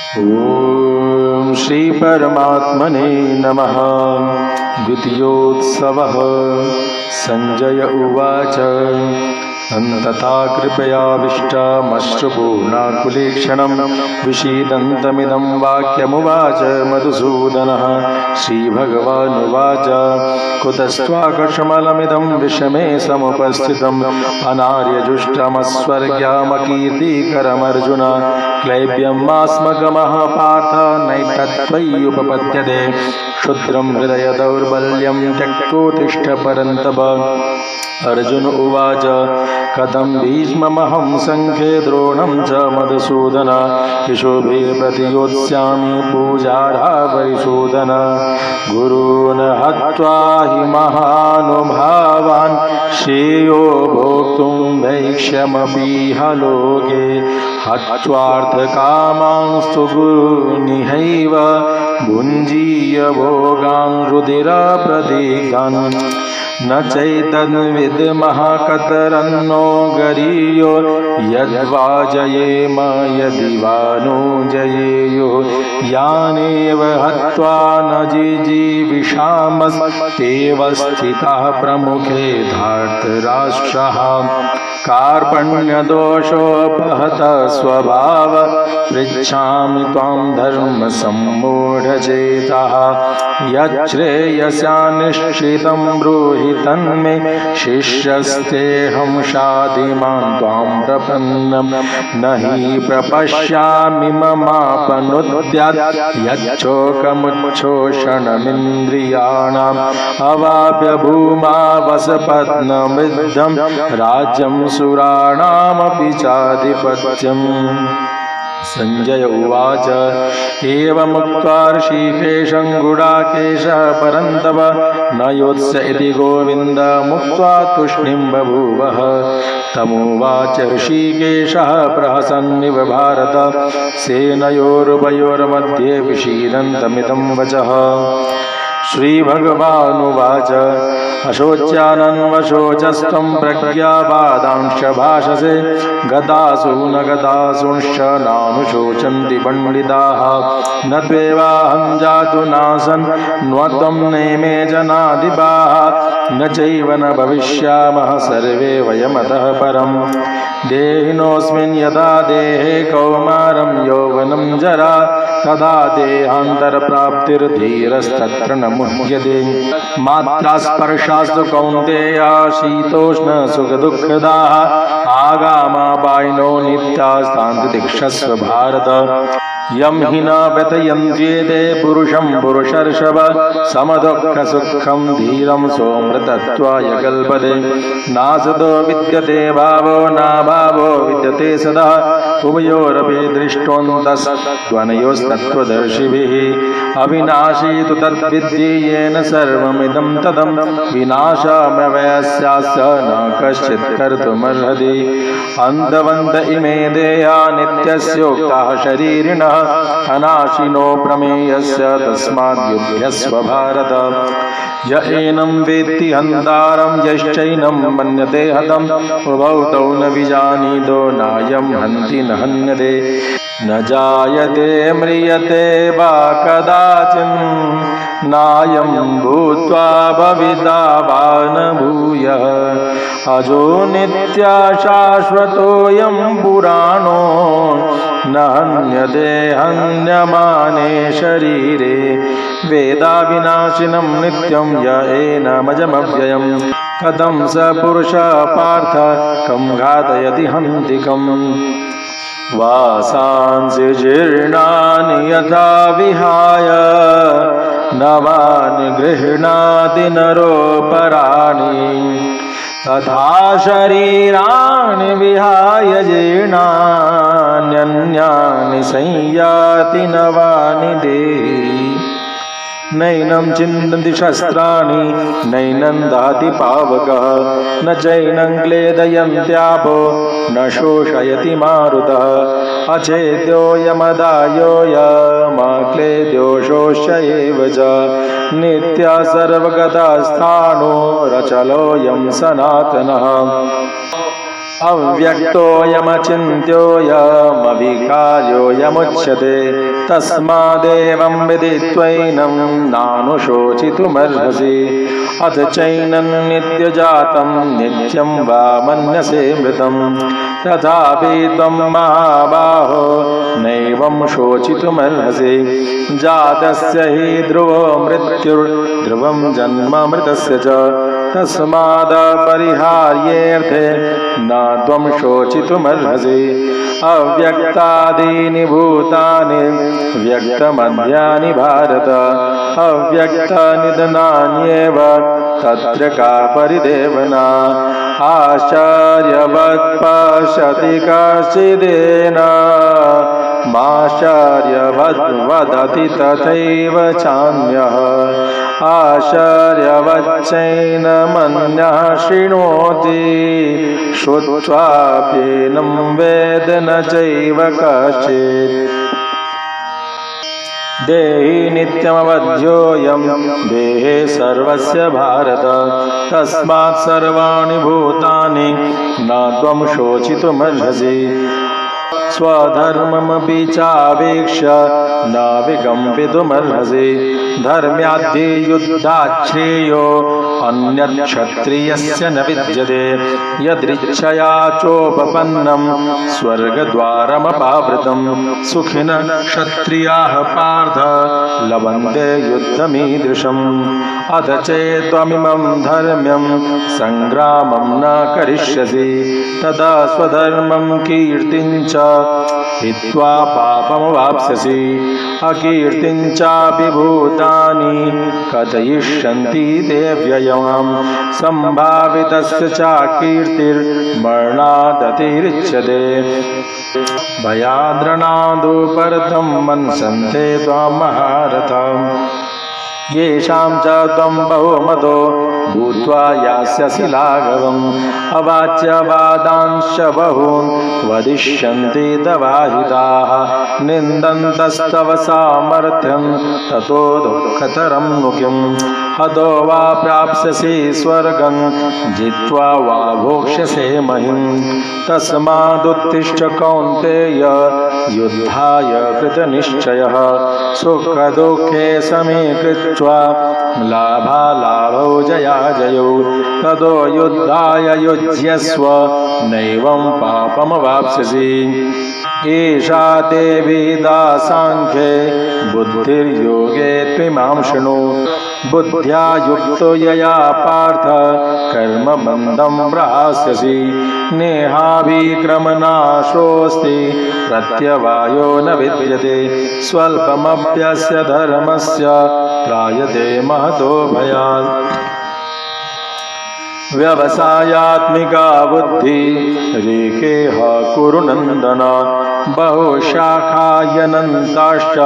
ओम श्री परमात्मने नमः। द्वितीयोत्सवः। संजय उवाच तथा कृपयाविष्टमश्रुपूर्णाकुलेक्षणं विषीदन्तमिदं वाक्यमुवाच मधुसूदनः। श्रीभगवानुवाच कुतस्त्वाकर्षमलमिदं विषमे समुपस्थितम् अनार्यजुष्टमस्वर्ग्यामकीर्तिकरमर्जुन क्लैब्यमास्मगमः पार्थ नैतत्त्वय्युपपद्यते क्षुद्रं हृदय दौर्बल्यं त्यक्तोत्तिष्ठ परन्तप। अर्जुन उवाच कथं भीष्ममहं संख्ये द्रोणं च मधुसूदन इषुभिः प्रतियोत्स्यामि पूजार्हा परिशोदन। गुरून् हत्वा हि महानुभावान् श्रेयो भोक्तुं भैक्ष्यमपीह लोके हत्वार्थकामांस्तु गुरूनिहैव भुञ्जीय भोगान् रुधिरप्रदीगान्। न चैतन्विद्मः कतरन्नो गरीयो यद्वा जयेम यदि वा नो जयेयुः यानेव हत्वा न जिजीविषामस्तेव स्थितः प्रमुखे धार्तराष्ट्रः। कार्पण्यदोषोपहत स्वभाव पृच्छामि त्वां धर्मसम्मूढचेतः। यच्छ्रेयस्यानिश्चितं ब्रूहि तन्मे शिष्यस्तेऽहं शाधिमां त्वां प्रपन्नं न हि प्रपश्यामि ममापनुद्यात् यच्छोकमुच्छोषणमिन्द्रियाणाम् अवाप्य भूमा वसपत्नमिद्धं राज्यं सुराणामपि चाधिपत्यम्। संजय उवाच एवमुक्त्वा ऋषिकेशं गुडाकेशः परन्तप न योत्स्य इति गोविन्दमुक्त्वा तूष्णीं बभूवः। तमुवाच ऋषिकेशः प्रहसन्निव भारत सेनयोरुभयोर्मध्ये विषीदन्तमिदं वचः। श्रीभगवानुवाच अशोच्यानन्वशोचस्त्वं प्रज्ञावादांश्च भाषसे गतासु न गतासूंश्च नानुशोचन्ति पण्डिताः। न त्वेवाहं जातु नासन् न्वत्वं नैमे जनाधिपाः न चैव न भविष्यामः सर्वे वयमतः परम्। देहिनोऽस्मिन् यदा देहे कौमारं यौवनं जरा तदा देहान्तरप्राप्तिर्धीरस्तत्र न मुह्यते। मात्रा स्पर्शास्तु कौन्तेय शीतोष्ण सुखदुःखदाः आगामापायिनो नित्यास्तान्ति तिक्षस्व भारत। यं हि न व्यथयन्त्येते पुरुषं पुरुषर्षभ समदुःखसुखं धीरं सोऽमृतत्वाय कल्पते। नासतो विद्यते भावो नाभावो विद्यते सदा उभयोरपि दृष्टोऽन्तस्त्वनयोस्तत्त्वदर्शिभिः। अविनाशी तु तद्विद्धि येन सर्वमिदं तदं विनाशामव्ययस्यास्य न कश्चित् कर्तुमर्हति। अन्तवन्त इमे देहा नित्यस्योक्ताः शरीरिणः अनाशिनो प्रमेयस्य तस्माद् युध्यस्व भारत। य एनं वेत्ति हन्तारं यश्चैनं मन्यते हतम् उभौ तौ न विजानीतो नायं हन्ति न हन्यते। न जायते म्रियते वा कदाचिन् नायं भूत्वा भविता वा न भूयः। अजो नित्या शाश्वतोऽयं पुराणो न हन्यते हन्यमाने शरीरे। वेदाविनाशिनं नित्यं य एनमजमव्ययम् कथं स पुरुषः पार्थ कं घातयति हन्तिकम्। वासांसि जीर्णानि यथा विहाय नवानि गृह्णाति नरोपराणि तथा शरीराणि विहाय जीर्णान्यन्यानि संयाति नवानि देहि। नैनं चिन्तन्ति शस्त्राणि नैनं दहति पावकः न चैनं क्लेदयन्त्यापो न शोषयति मारुतः। अचेद्योऽयमदायो यमक्लेद्यो शोष्य एव च नित्या सर्वगतस्थाणो रचलोऽयं सनातनः। अव्यक्तोऽयमचिन्त्योऽयमविकार्योऽयमुच्यते तस्मादेवं विदित्वैनं नानुशोचितुमर्हसि अथ चैनं नित्यजातं नित्यं वा मन्यसे मृतं तथापि त्वं महाबाहो नैवं शोचितुमर्हसि जातस्य हि ध्रुवो मृत्युर्ध्रुवं जन्म मृतस्य च तस्मादपरिहार्येऽर्थे न त्वं शोचितुमर्हसि अव्यक्तादीनि भूतानि व्यक्तमध्यानि भारत अव्यक्तनिधनान्येव तत्र का परिदेवना आचार्यवत् पश्यति कश्चिदेन माचार्यवद् वदति तथैव चान्यः आचार्यवच्चैनमन्यः शृणोति श्रुत्वाप्येनं वेद न चैव कश्चित् देहि नित्यमवध्योऽयं देहे सर्वस्य भारत तस्मात् सर्वाणि भूतानि न त्वं शोचितुमर्हसि स्वधर्ममपि चावेक्ष्य न विकम्पितुमर्हसि धर्म्याद्धियुद्धाच्छ्रेयो अन्यक्षत्रियस्य न विद्यते यदृच्छया चोपपन्नं स्वर्गद्वारमपावृतं सुखिनः क्षत्रियाः पार्थ लभन्ते युद्धमीदृशम् अथ चेत्त्वमिमं धर्म्यं सङ्ग्रामं न करिष्यसि तदा स्वधर्मं कीर्तिं च हित्वा पापमवाप्स्यसि अकीर्तिं चापि भूतानि कथयिष्यन्ति ते व्ययम् सम्भावितस्य चाकीर्तिर्मरणादतिरिच्यते भयाद्रणादुपरतं मन्सन्ते त्वां महारथम् येषां च त्वं बहुमतो भूत्वा यास्यसि लाघवम् अवाच्यवादांश्च बहून् वदिष्यन्ति तवाहिताः निन्दन्तस्तव सामर्थ्यं ततो दुःखतरं नु किम् हतो वा प्राप्स्यसि स्वर्गं जित्वा वा भोक्ष्यसे महिम् तस्मादुत्तिष्ठ कौन्तेय युद्धाय कृतनिश्चयः सुखदुःखे समीकृत्वा लाभालाभौ जयाजयौ ततो युद्धाय युज्यस्व नैवं पापमवाप्स्यसि एषा ते विदा साङ्ख्ये बुद्धिर्योगे त्विमां शृणु बुद्ध्या युक्तो यया पार्थ कर्मबन्धं प्रहास्यसि नेहाभिक्रमनाशोऽस्ति प्रत्यवायो न विद्यते स्वल्पमप्यस्य धर्मस्य त्रायते महतो भयात् व्यवसायात्मिका बुद्धि रेकेह कुरु नन्दन बहुशाखायनन्ताश्च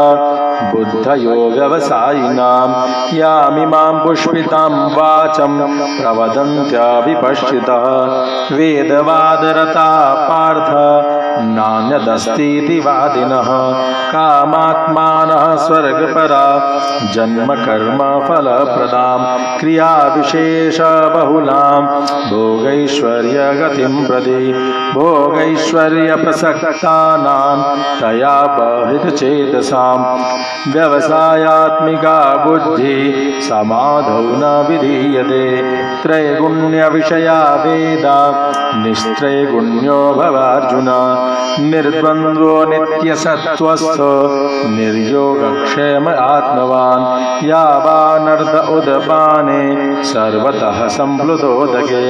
बुद्धयो व्यवसायिनां यामिमां पुष्पितां वाचं प्रवदन्त्यविपश्चितः वेदवादरता पार्थ नान्यदस्तीति वादिनः कामात्मानः स्वर्गपरा जन्मकर्मफलप्रदां क्रियाविशेषबहुलां भोगैश्वर्यगतिं प्रति भोगैश्वर्यप्रसक्तानां तया बहिर्चेतसां व्यवसायात्मिका बुद्धि समाधौ न विधीयते त्रैगुण्यविषया वेदा निस्त्रैगुण्यो भवार्जुन निर्द्वन्द्वो नित्यसत्त्वस्थो निर्योगक्षेम आत्मवान् यावानर्थ उदपाने सर्वतः सम्प्लुतोदके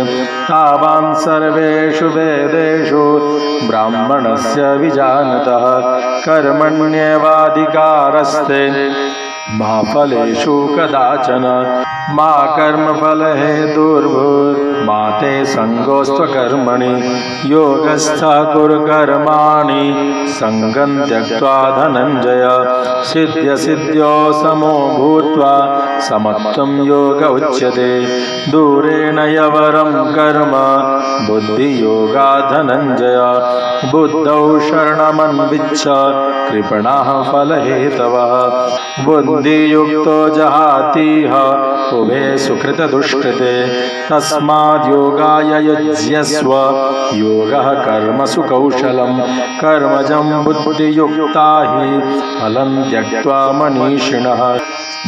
तावान् सर्वेषु वेदेषु ब्राह्मणस्य विजानतः कर्मण्येवाधिकारस्ते मा फलेषु कदाचन मा कर्मफलहेतुर्भूर्मा ते सङ्गोऽस्त्वकर्मणि योगस्थः कुरु कर्माणि सङ्गं त्यक्त्वा धनञ्जय सिद्ध्यसिद्ध्यो समो भूत्वा समत्वं योग उच्यते दूरेण यवरं कर्म बुद्धियोगा धनञ्जय बुद्धौ शरणमन्विच्छ कृपणः फलहेतवः बुद्धियुक्तो जहातीह उभे सुकृतदुष्कृते तस्माद्योगाय युज्यस्व योगः कर्मसु कौशलं कर्मजं बुद्धियुक्ता हि फलं त्यक्त्वा मनीषिणः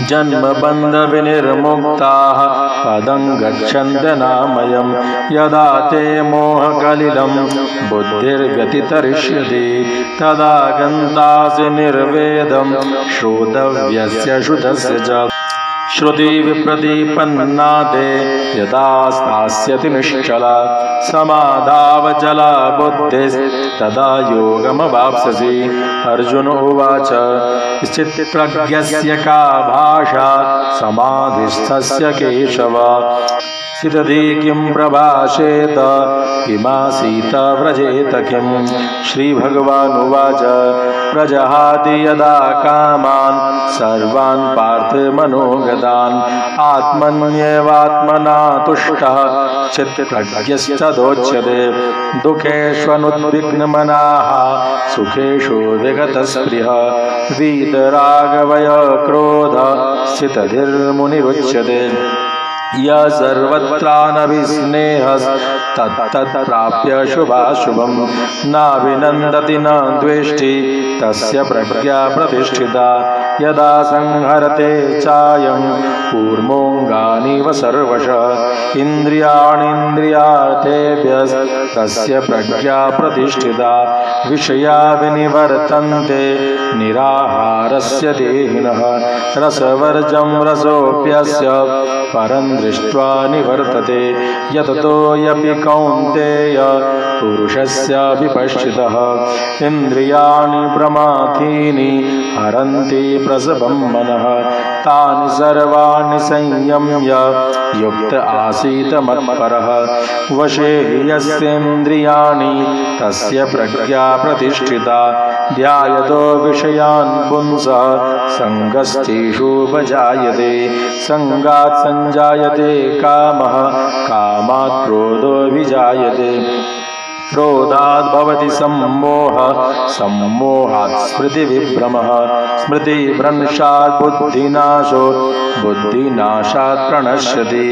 जन्मबन्धविनिर्मुक्ताः पदं गच्छन्त्यनामयं यदा ते मोहकलिलं बुद्धिर्व्यतितरिष्यति तदा गन्तासि निर्वेदं श्रोतव्यस्य श्रुतस्य च श्रुति विप्रतिपन्ना ते यदा स्थास्यति निश्चला समाधावचला बुद्धिस्तदा योगमवाप्स्यसि अर्जुन उवाच स्थितप्रज्ञस्य का भाषा समाधिस्थस्य केशव स्थितधि किं प्रभाषेत किमासीत व्रजेत किं श्रीभगवानुवाच प्रजहाति यदा कामान् सर्वान् पार्थमनोगतान् आत्मन्येवात्मना तुष्टः चित्तप्रज्ञस्तदोच्यते दुःखेष्वनुद्विग्नमनाः सुखेषु विगतस्पृहः वीतरागभयक्रोध स्थितधिर्मुनिरुच्यते य सर्वत्रानभिस्नेहस्तत्तत्प्राप्य शुभाशुभं नाभिनन्दति न द्वेष्टि तस्य प्रज्ञा प्रतिष्ठिता यदा संहरते चायं कूर्मोऽङ्गानीव सर्वशः इन्द्रियाणीन्द्रियार्थेभ्यस्तस्य प्रज्ञा प्रतिष्ठिता विषया विनिवर्तन्ते निराहारस्य देहिनः रसवर्जं रसोऽप्यस्य परं दृष्ट्वा निवर्तते यततो यपि कौन्तेय पुरुषस्य विपश्चितः इन्द्रियाणि प्रमाथीनि हरन्ति प्रसभं मनः तानि सर्वाणि संयम्य युक्त आसीत मत्परः वशे यस्येन्द्रियाणि तस्य प्रज्ञा प्रतिष्ठिता ध्यायतो विषयान् पुंसः सङ्गस्तेषुपजायते सङ्गात् संजायते कामः कामात् क्रोधो विजायते क्रोधात् भवति सम्मोहः सम्मोहात् स्मृतिविभ्रमः स्मृतिभ्रंशात् बुद्धिनाशो बुद्धिनाशात् प्रणश्यति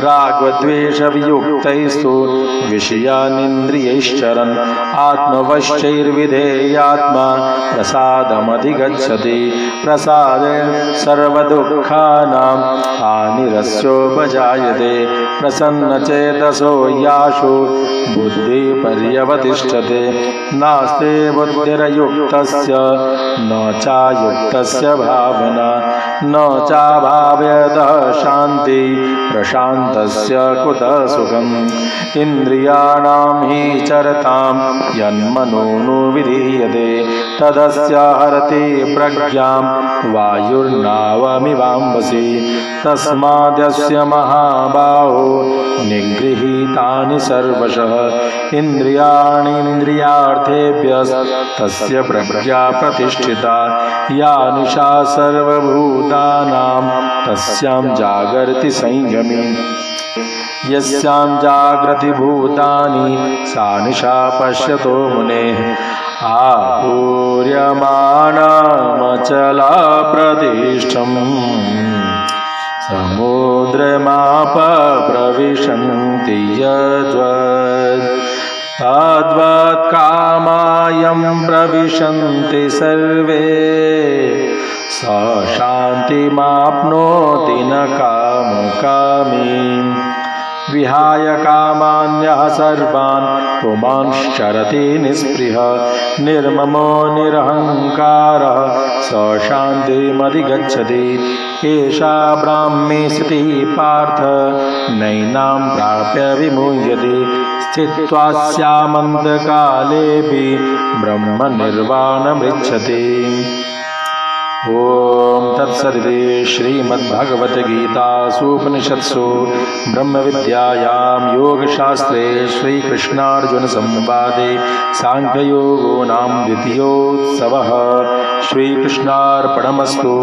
रागद्वेषवियुक्तैस्तु विषयानिन्द्रियैश्चरन् आत्मवश्यैर्विधेयात्मा प्रसादमधिगच्छति प्रसादे सर्वदुःखानां हानिरस्योपजायते प्रसन्नचेतसो यासु बुद्धिपर्यवतिष्ठते नास्ते बुद्धिर्युक्तस्य न चायुक्तस्य भावना न चाभाव्यतः शान्ति प्रशान्तस्य कुतः सुखम् इन्द्रियाणां हि चरतां यन्मनोनुविधीयते तदस्य हरति प्रज्ञां वायुर्नावमिवाम्भसि तस्माद्यस्य महाबाहो निगृहीतानि सर्वशः इन्द्रियाणीन्द्रियार्थेभ्यस्तस्य प्रज्ञा प्रतिष्ठिता या निशा सर्वभूतानां तस्यां जागर्ति संयमी यस्यां जागृति भूतानि सा निशा पश्यतो मुनेः आपूर्यमाणमचला प्रतिष्ठम् समुद्रमाप प्रविशन्ति यद्वत् तद्वत् कामायं प्रविशन्ति सर्वे स शान्तिमाप्नोति न कामकामी विहाय कामान्यः सर्वान् पुमांश्चरति निःस्पृहः निर्ममो निरहङ्कारः स शान्तिमधिगच्छति एषा ब्राह्मी स्थितिः पार्थ नैनां प्राप्य विमुह्यते स्थित्वा स्यामन्तकालेऽपि ब्रह्मनिर्वाणमृच्छति। ओम तत्सदिति श्रीमद्भगवद्गीतासूपनिषत्सु ब्रह्मविद्यायां योगशास्त्रे श्रीकृष्णार्जुनसंवादे सांख्ययोगो नाम द्वितीयोत्सवः। श्रीकृष्णार्पणमस्तु।